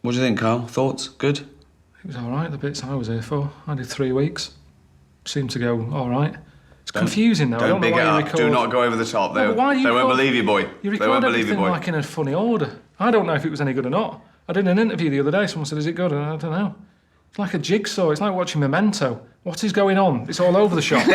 What do you think, Karl? Thoughts? Good? It was all right, the bits I was here for. I did 3 weeks. Seemed to go all right. It's confusing, though. Don't big it up. Do not go over the top. They won't believe you, boy. You record everything like in a funny order. I don't know if it was any good or not. I did an interview the other day. Someone said, is it good? And I don't know. It's like a jigsaw. It's like watching Memento. What is going on? It's all over the shop.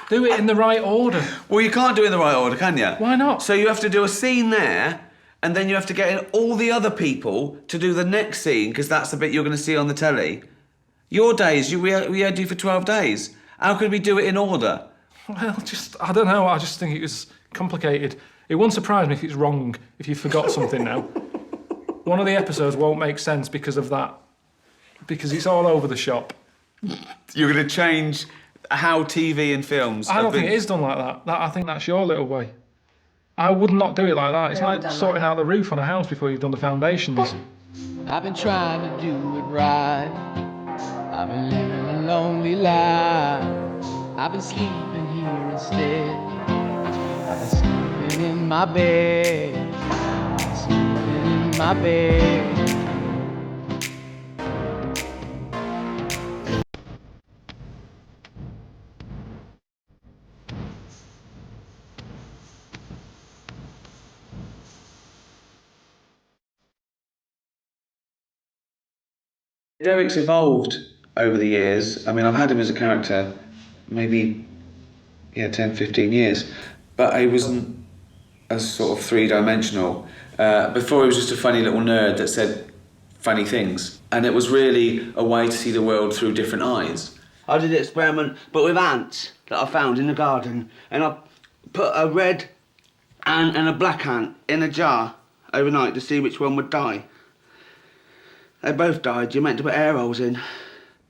Do it in the right order. Well, you can't do it in the right order, can you? Why not? So you have to do a scene there, and then you have to get in all the other people to do the next scene, because that's the bit you're going to see on the telly. Your days, we had you for 12 days. How could we do it in order? Well, I don't know. I just think it was complicated. It won't surprise me if it's wrong, if you forgot something now. One of the episodes won't make sense because of that. Because it's all over the shop. You're going to change how TV and films I don't think it is done like that. I think that's your little way. I would not do it like that. It's like sorting out the roof on a house before you've done the foundations. I've been trying to do it right. I've been living a lonely life. I've been sleeping here instead. I've been sleeping in my bed. Sleeping in my bed. Derek's evolved over the years. I mean, I've had him as a character maybe, 10, 15 years. But he wasn't as sort of three-dimensional. Before, he was just a funny little nerd that said funny things. And it was really a way to see the world through different eyes. I did an experiment, but with ants that I found in the garden. And I put a red ant and a black ant in a jar overnight to see which one would die. They both died. You meant to put air holes in.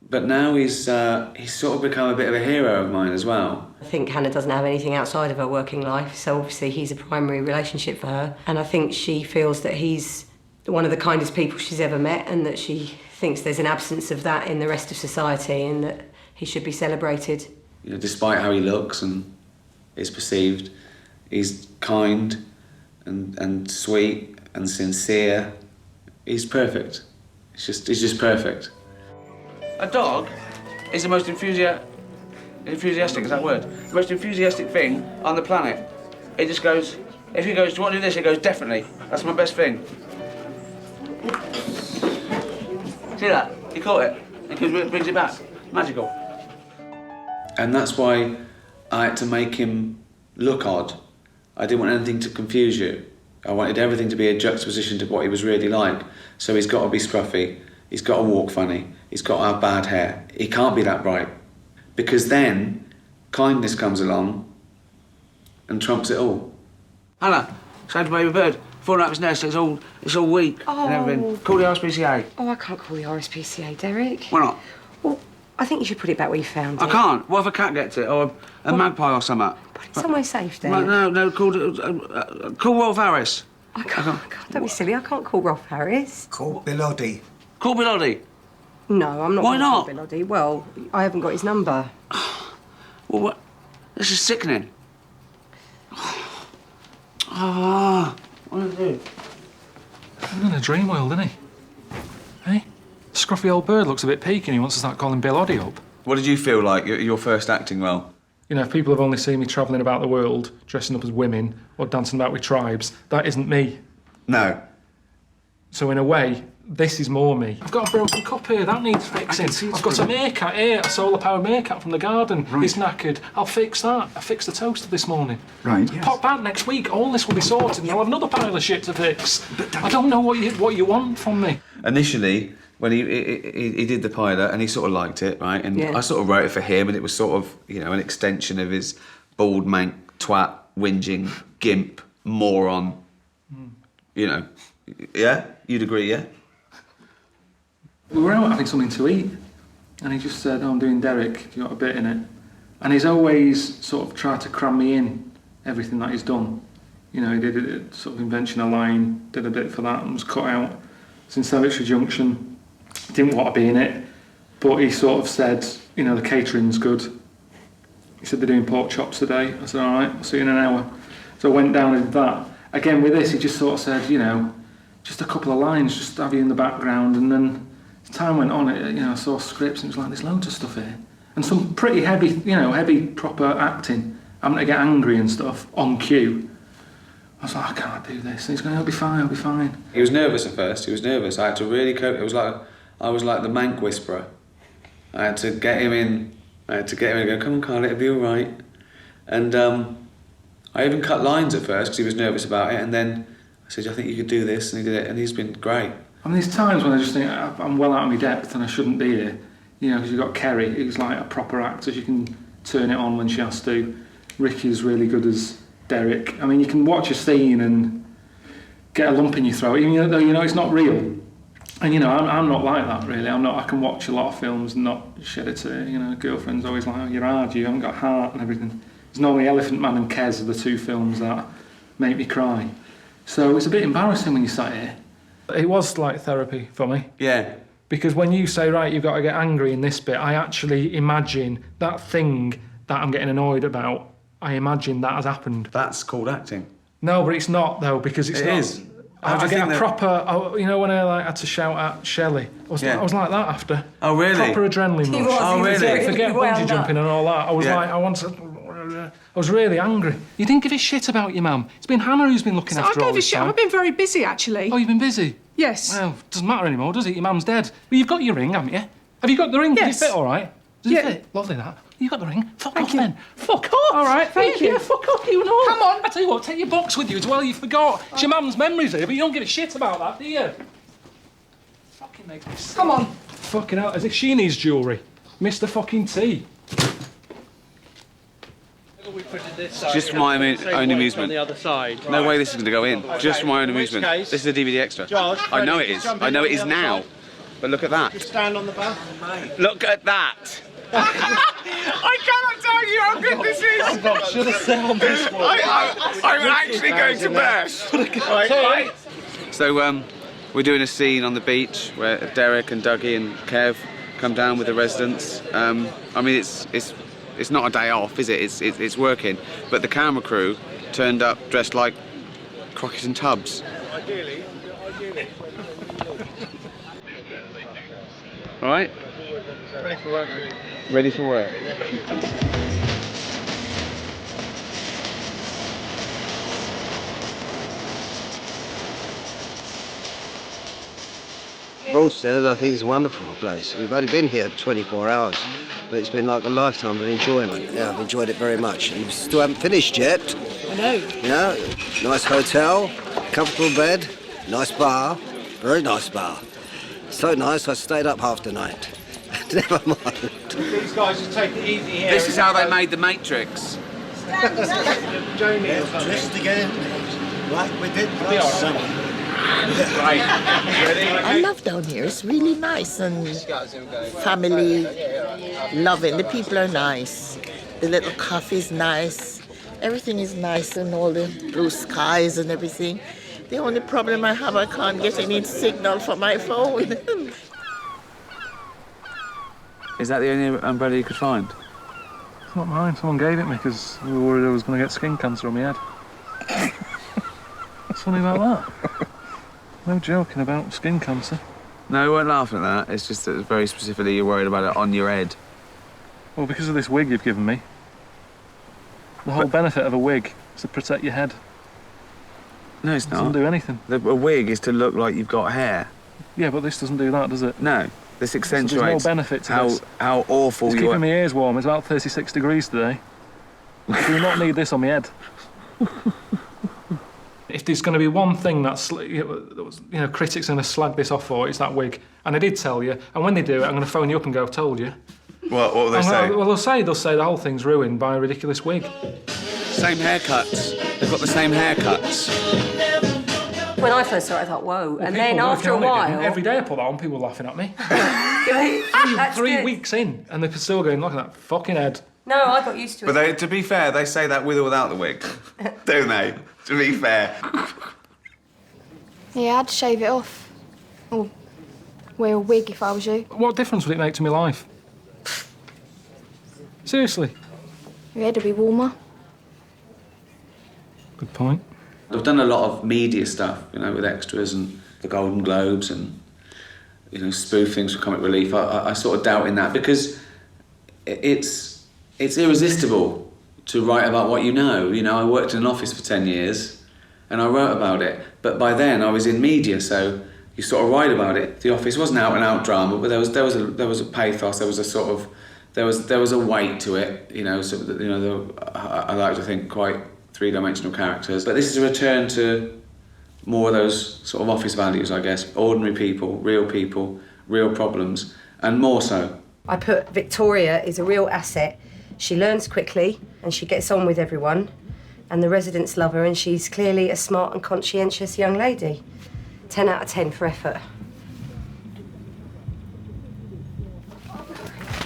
But now he's sort of become a bit of a hero of mine as well. I think Hannah doesn't have anything outside of her working life, so obviously he's a primary relationship for her. And I think she feels that he's one of the kindest people she's ever met, and that she thinks there's an absence of that in the rest of society, and that he should be celebrated. Despite how he looks and is perceived, he's kind and sweet and sincere. He's perfect. He's just perfect. A dog is the most enthusiastic, is that word? The most enthusiastic thing on the planet. It just goes, if he goes, do you want to do this? It goes, definitely. That's my best thing. See that? He caught it. He brings it back. Magical. And that's why I had to make him look odd. I didn't want anything to confuse you. I wanted everything to be a juxtaposition to what he was really like. So he's got to be scruffy, he's got to walk funny, he's got to have bad hair. He can't be that bright. Because then, kindness comes along and trumps it all. Hannah, saved a baby bird. Fallen out of his nest, it's all weak and everything. Call the RSPCA. Oh, I can't call the RSPCA, Derek. Why not? Well, I think you should put it back where you found it. I can't. What if a cat gets it, or a magpie or something? Put it somewhere safe, Derek. No, call Rolf Harris. I can't. Don't be silly, I can't call Rolf Harris. Call Bill Oddie. Call Bill Oddie. No, I'm not. Why not? Bill Oddie. Well, I haven't got his number. Well, what? This is sickening. Ah, what do I do? He's in a dream world, isn't he? Hey? The scruffy old bird looks a bit peaky and he wants to start calling Bill Oddie up. What did you feel like your first acting role? If people have only seen me travelling about the world, dressing up as women, or dancing about with tribes, that isn't me. No. So in a way, this is more me. I've got a broken cup here, that needs fixing. I've got a meerkat here, a solar-powered meerkat from the garden. Right. He's knackered. I'll fix that. I fixed the toaster this morning. Right, yes. Pop back next week, all this will be sorted, and I'll have another pile of shit to fix. I don't know what you want from me. Initially, when he did the pilot and he sort of liked it, right? And I sort of wrote it for him, and it was sort of, an extension of his bald mank, twat, whinging, gimp, moron. Yeah? You'd agree, yeah? We were out having something to eat, and he just said, I'm doing Derek, have you got a bit in it? And he's always sort of tried to cram me in everything that he's done. He did a sort of invention a line, did a bit for that, and was cut out. Since Victory Junction, didn't want to be in it, but he sort of said, the catering's good. He said, they're doing pork chops today. I said, all right, I'll see you in an hour. So I went down and did that. Again, with this, he just sort of said, just a couple of lines, just have you in the background, and then as time went on, I saw scripts and it was like, there's loads of stuff here. And some pretty heavy, heavy proper acting, having to get angry and stuff on cue. I was like, I can't do this. And he's going, I'll be fine. He was nervous at first, I had to really cope. I was like the Mank whisperer. I had to get him in, and go, come on Karl, it'll be all right. And I even cut lines at first because he was nervous about it, and then I said, I think you could do this, and he did it, and he's been great. I mean, there's times when I just think, I'm well out of my depth and I shouldn't be here. Because you've got Kerry, who's like a proper actor, she can turn it on when she has to. Ricky's really good as Derek. I mean, you can watch a scene and get a lump in your throat, even though it's not real. And I'm not like that really. I can watch a lot of films and not shed a tear. Girlfriend's always like, oh, you're hard, you haven't got heart and everything. It's normally Elephant Man and Kes are the two films that make me cry. So it's a bit embarrassing when you sat here. It was like therapy for me. Yeah. Because when you say, right, you've got to get angry in this bit, I actually imagine that thing that I'm getting annoyed about, I imagine that has happened. That's called acting. No, but it's not, though, because it's not. It is. I get a proper, when I had to shout at Shelley, I was like that after. Oh, really? Proper adrenaline rush. Oh, really? Forget bungee jumping and all that. I was like, I was really angry. You didn't give a shit about your mum. It's been Hannah who's been looking after all this time. I've been very busy, actually. Oh, you've been busy? Yes. Well, it doesn't matter anymore, does it? Your mum's dead. Well, you've got your ring, haven't you? Have you got the ring? Yes. Does it fit all right? Does it fit? Lovely, that. You got the ring? Fuck off, then. Fuck off! All right, thank you. Yeah, fuck off, you know. Come on. I tell you what, take your box with you as well, you forgot. It's your mum's memories here, but you don't give a shit about that, do you? Fucking make me sick. Come on. Fucking hell, as if she needs jewellery. Mr. fucking T. Just for my own amusement. On the other side. No way this is going to go in. Just for my own amusement. case- This is a DVD extra. George, I know it ready? is. Jump I in know on it the is other now. side. But look at that. Just stand on the back. Look at that. I cannot tell you how good this is. Should have sat on this one. I'm actually going to burst. Right. So we're doing a scene on the beach where Derek and Dougie and Kev come down with the residents. I mean, it's not a day off, is it? It's working. But the camera crew turned up dressed like Crockett and Tubbs. Ideally. All right. Ready for work. Ready for work. Broadstead, I think, is a wonderful place. We've only been here 24 hours, but it's been like a lifetime of enjoyment. Yeah, I've enjoyed it very much. And we still haven't finished yet. I know. Yeah, nice hotel, comfortable bed, nice bar, very nice bar. So nice, I stayed up half the night. Never mind. These guys just take it easy here. This is how they made the Matrix. Jamie. Dressed again, like we did last summer. I love down here. It's really nice and family loving. The people are nice. The little coffee's nice. Everything is nice and all the blue skies and everything. The only problem I have, I can't get any signal for my phone. Is that the only umbrella you could find? It's not mine. Someone gave it me because we were worried I was going to get skin cancer on my head. What's funny about that? No joking about skin cancer. No, we weren't laughing at that. It's just that very specifically you're worried about it on your head. Well, because of this wig you've given me. The whole benefit of a wig is to protect your head. No, it's It doesn't not. do anything. A wig is to look like you've got hair. Yeah, but this doesn't do that, does it? No, this So accentuates there's no benefit to this. how awful It's you are. keeping my ears warm. It's about 36 degrees today. I do not need this on my head. If there's going to be one thing that's, critics are going to slag this off for, it's that wig. And I did tell you, and when they do it, I'm going to phone you up and go, told you. What will they say? Well, they'll say the whole thing's ruined by a ridiculous wig. Same haircuts. They've got the same haircuts. When I first saw it, I thought, whoa. And then People after a working on it, while... every day I put that on, people were laughing at me. That's 3 good. weeks in, and they're still going, look at that fucking head. No, I got used to it. But to be fair, they say that with or without the wig, don't they? To be fair. Yeah, I'd shave it off. Or wear a wig if I was you. What difference would it make to my life? Seriously. Your head would be warmer. Good point. I've done a lot of media stuff, with extras and the Golden Globes and, you know, spoof things for comic relief. I sort of doubt in that, because it's irresistible to write about what you know. You know, I worked in an office for 10 years and I wrote about it, but by then I was in media, so you sort of write about it. The Office wasn't out and out drama, but there was a pathos, there was a sort of there was a weight to it, you know. So you know, I like to think quite three-dimensional characters. But this is a return to more of those sort of Office values, I guess. Ordinary people, real problems, and more so. I put Victoria is a real asset. She learns quickly and she gets on with everyone, and the residents love her, and she's clearly a smart and conscientious young lady. 10 out of 10 for effort.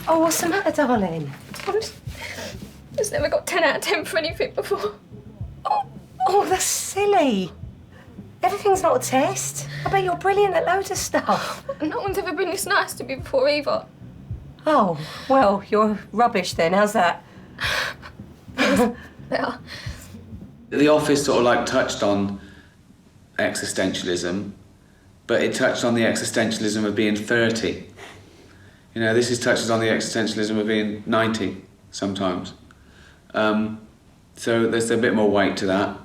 Oh, what's the matter, darling? I'm just never got 10 out of 10 for anything before. Oh, that's silly. Everything's not a test. I bet you're brilliant at loads of stuff. No one's ever been this nice to me before either. Oh, well, you're rubbish then. How's that? Yeah. The Office sort of like touched on existentialism, but it touched on the existentialism of being 30. You know, this touches on the existentialism of being 90 sometimes. So there's a bit more weight to that.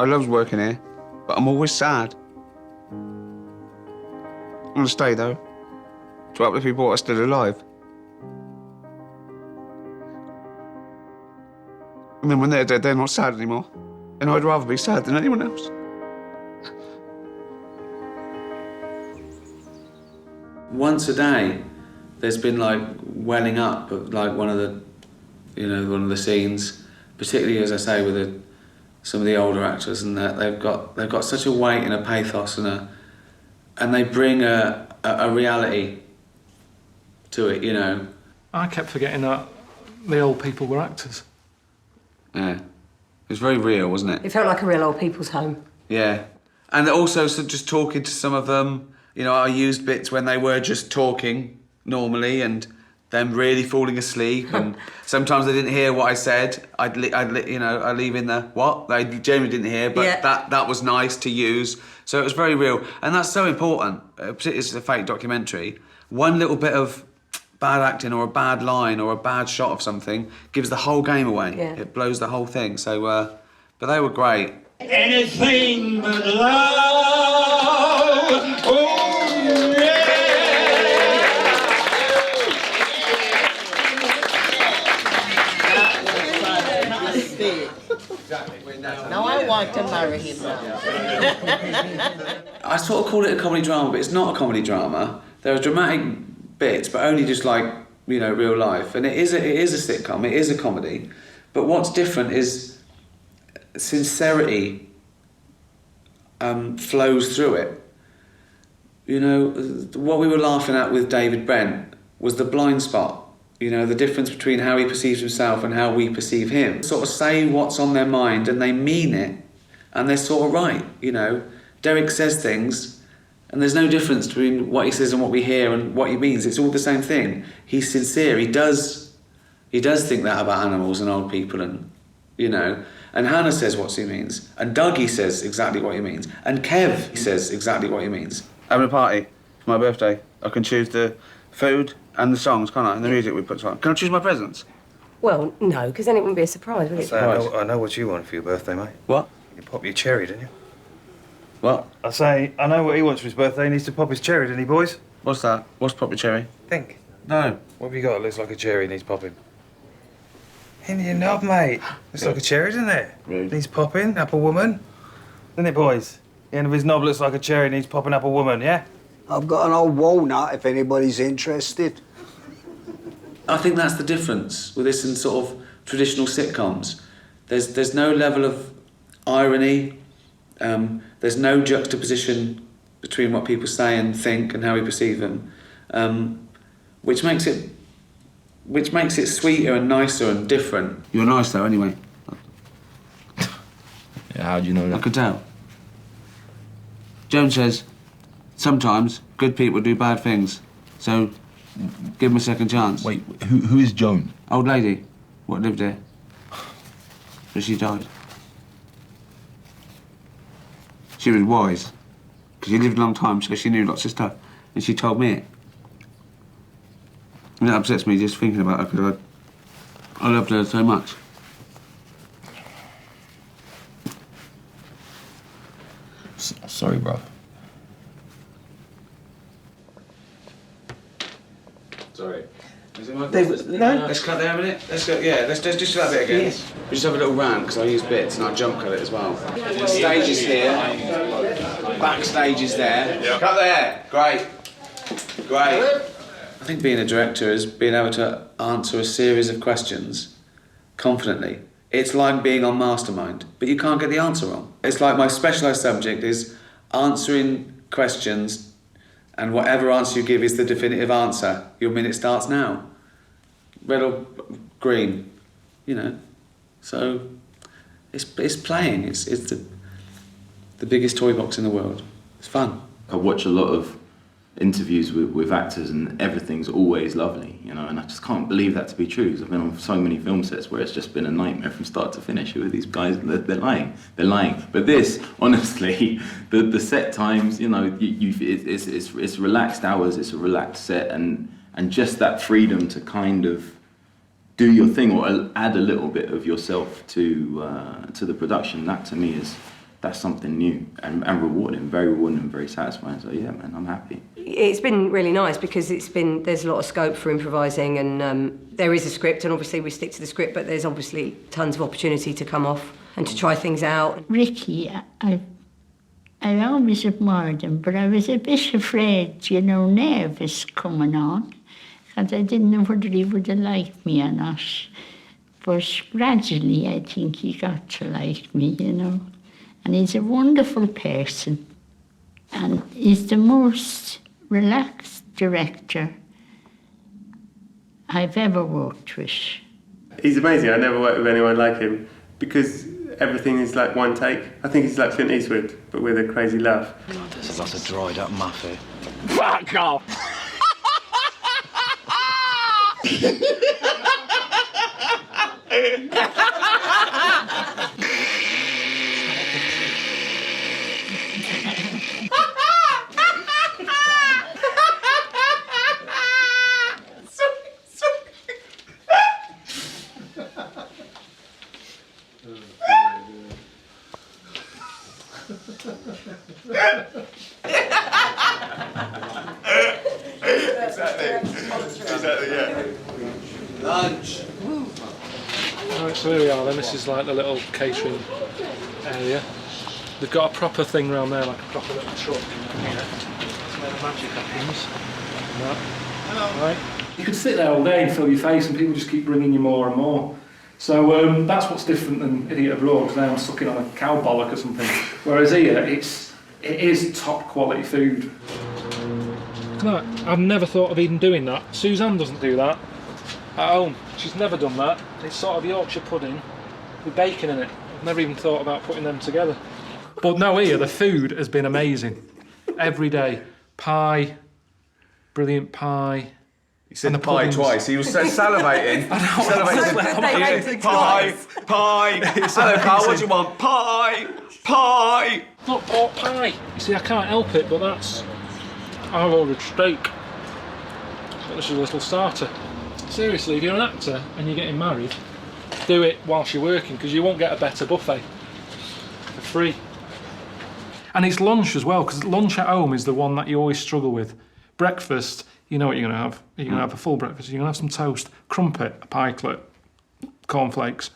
I love working here, but I'm always sad. I'm gonna stay though, to help the people that are still alive. And then when they're dead, they're not sad anymore. And I'd rather be sad than anyone else. Once a day, there's been like welling up of like one of the scenes, particularly as I say with some of the older actors, and that they've got such a weight and a pathos and they bring a reality to it, you know. I kept forgetting that the old people were actors. Yeah, it was very real, wasn't it? It felt like a real old people's home. Yeah, and also so just talking to some of them. You know, I used bits when they were just talking normally and them really falling asleep, and sometimes they didn't hear what I said. I'd leave in the what they generally didn't hear, but yeah. that was nice to use. So it was very real, and that's so important. Particularly as a fake documentary, one little bit of bad acting or a bad line or a bad shot of something gives the whole game away. Yeah. It blows the whole thing. So, but they were great. Anything but love. Oh, yeah. Now I want to marry him now. I sort of call it a comedy drama, but it's not a comedy drama. There are dramatic bits, but only just like, you know, real life. And it is a sitcom, it is a comedy. But what's different is sincerity flows through it. You know, what we were laughing at with David Brent was the blind spot. You know, the difference between how he perceives himself and how we perceive him. Sort of say what's on their mind and they mean it, and they're sort of right, you know. Derek says things and there's no difference between what he says and what we hear and what he means. It's all the same thing. He's sincere. He does think that about animals and old people, and, you know. And Hannah says what he means, and Dougie says exactly what he means, and Kev says exactly what he means. Having a party for my birthday, I can choose the food and the songs, can't I? And the music we put on. Can I choose my presents? Well, no, because then it wouldn't be a surprise, would it? I know what you want for your birthday, mate. What? You pop your cherry, didn't you? What? I say, I know what he wants for his birthday. He needs to pop his cherry, didn't he, boys? What's that? What's Pop Your Cherry? Think. No. What have you got that looks like a cherry needs popping? In your knob, mate. Looks like a cherry, doesn't it? Rude. Needs popping, up a woman. Doesn't it, boys? The end of his knob looks like a cherry, needs popping up a woman, yeah? I've got an old walnut if anybody's interested. I think that's the difference with this and sort of traditional sitcoms. There's no level of irony. There's no juxtaposition between what people say and think and how we perceive them, which makes it sweeter and nicer and different. You're nice though, anyway. Yeah, how do you know that? I could tell. Joan says, sometimes good people do bad things, so give them a second chance. Wait, who is Joan? Old lady, what lived here. But she died. she was wise. Because she lived a long time, so she knew lots of stuff. And she told me it. And that upsets me just thinking about her, because I loved her so much. Sorry, bro. Sorry. No. Let's cut there a minute. Let's go. Yeah, let's just do that bit again. Yes. We just have a little rant because I use bits and I jump cut it as well. The stage is here. Backstage is there. Yep. Cut there. Great. Great. I think being a director is being able to answer a series of questions confidently. It's like being on Mastermind, but you can't get the answer wrong. It's like my specialised subject is answering questions, and whatever answer you give is the definitive answer. Your minute starts now. Red or green, you know. So it's playing. It's the biggest toy box in the world. It's fun. I watch a lot of interviews with actors and everything's always lovely, you know, and I just can't believe that to be true, because I've been on so many film sets where it's just been a nightmare from start to finish with these guys. They're lying. But this, honestly, the set times, you know, it's relaxed hours, it's a relaxed set, and just that freedom to kind of do your thing or add a little bit of yourself to the production, that to me that's something new and rewarding, very rewarding and very satisfying. So yeah, man, I'm happy. It's been really nice because there's a lot of scope for improvising, and there is a script, and obviously we stick to the script, but there's obviously tons of opportunity to come off and to try things out. Ricky, I always admired him, but I was a bit afraid, you know, nervous coming on, because I didn't know whether he would have liked me or not. But gradually I think he got to like me, you know. And he's a wonderful person, and he's the most relaxed director I've ever worked with. He's amazing. I never worked with anyone like him because everything is like one take. I think he's like Clint Eastwood, but with a crazy laugh. God, there's a lot of dried up muffin. Fuck off! Exactly, yeah. Lunch. Right, so here we are then. This is like the little catering area. They've got a proper thing around there, like a proper little truck. Yeah. That's where the magic happens. Hello. Right. You could sit there all day and fill your face, and people just keep bringing you more and more. So that's what's different than Idiot Abroad, because now I'm sucking on a cow bollock or something. Whereas here, it is top quality food. No, I've never thought of even doing that. Suzanne doesn't do that at home. She's never done that. It's sort of Yorkshire pudding with bacon in it. I've never even thought about putting them together. But no, here, the food has been amazing. Every day. Pie, brilliant pie. You said the pie twice. He was salivating. Salivating. Pie. Hello, Karl. What do you want? Pie. Not pork pie. You see, I can't help it, but I've ordered steak. So this is a little starter. Seriously, if you're an actor and you're getting married, do it whilst you're working, because you won't get a better buffet for free. And it's lunch as well, because lunch at home is the one that you always struggle with. Breakfast, you know what you're going to have. You're going to have a full breakfast. You're going to have some toast, crumpet, a pikelet, cornflakes.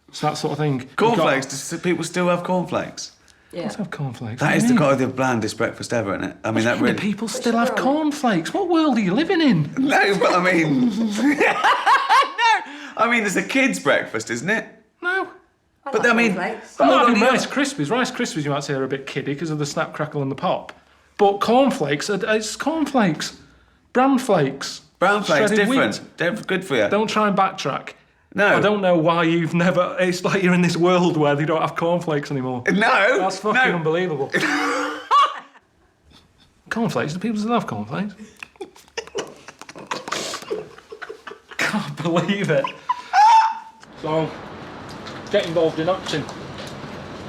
It's that sort of thing. Cornflakes? Do people still have cornflakes? Yeah. Let's have cornflakes. That is the blandest breakfast ever, isn't it? I mean, that really... People still have cornflakes. What world are you living in? No, but I mean... No! I mean, there's a kid's breakfast, isn't it? No. But I mean... I'm not having Rice Krispies. Rice Krispies, you might say, are a bit kiddie because of the snap, crackle and the pop. But cornflakes, it's cornflakes. Bran flakes. Brown flakes, different. Wheat. They're good for you. Don't try and backtrack. No. I don't know why you've never... It's like you're in this world where they don't have cornflakes anymore. No. That's fucking unbelievable. Cornflakes? Do people still have cornflakes? Can't believe it. So, get involved in acting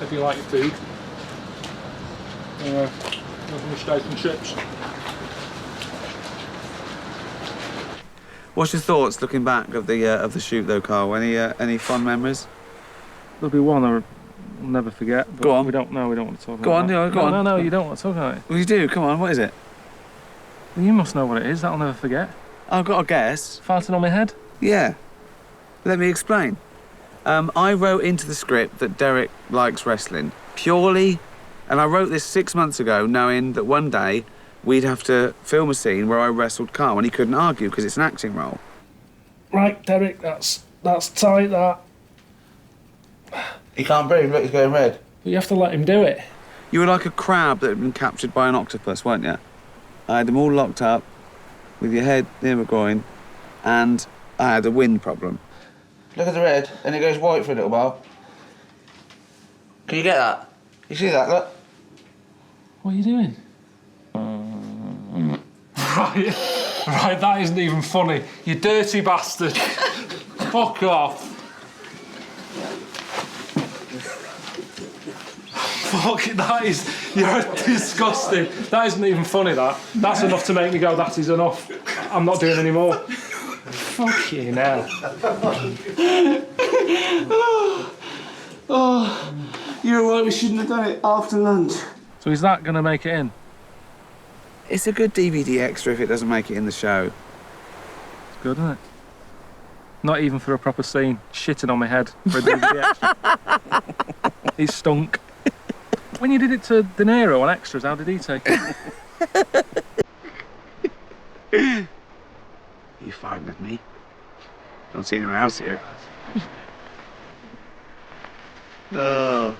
if you like your food. Nothing but steak and chips. What's your thoughts looking back of the shoot though, Karl? Any fond memories? There'll be one I'll never forget. But Go on. We don't want to talk Go about on, that. go on. No, you don't want to talk about it. Well, you do. Come on, what is it? Well, you must know what it is. That'll never forget. I've got a guess. Farting on my head? Yeah. Let me explain. I wrote into the script that Derek likes wrestling purely, and I wrote this 6 months ago knowing that one day we'd have to film a scene where I wrestled Karl and he couldn't argue because it's an acting role. Right, Derek, that's tight, that. He can't breathe, look, he's going red. But you have to let him do it. You were like a crab that had been captured by an octopus, weren't you? I had them all locked up with your head near my groin and I had a wind problem. Look at the red, and it goes white for a little while. Can you get that? You see that, look? What are you doing? Right, that isn't even funny. You dirty bastard. Fuck off. Fuck, you're disgusting. That isn't even funny, that. That's enough to make me go, that is enough. I'm not doing any more. Fuck you now. Oh, you're right, we shouldn't have done it after lunch. So is that going to make it in? It's a good DVD extra if it doesn't make it in the show. It's good, isn't it? Not even for a proper scene. Shitting on my head for a DVD extra. It stunk. When you did it to De Niro on Extras, how did he take it? You fighting with me? Don't see anyone else here. Oh.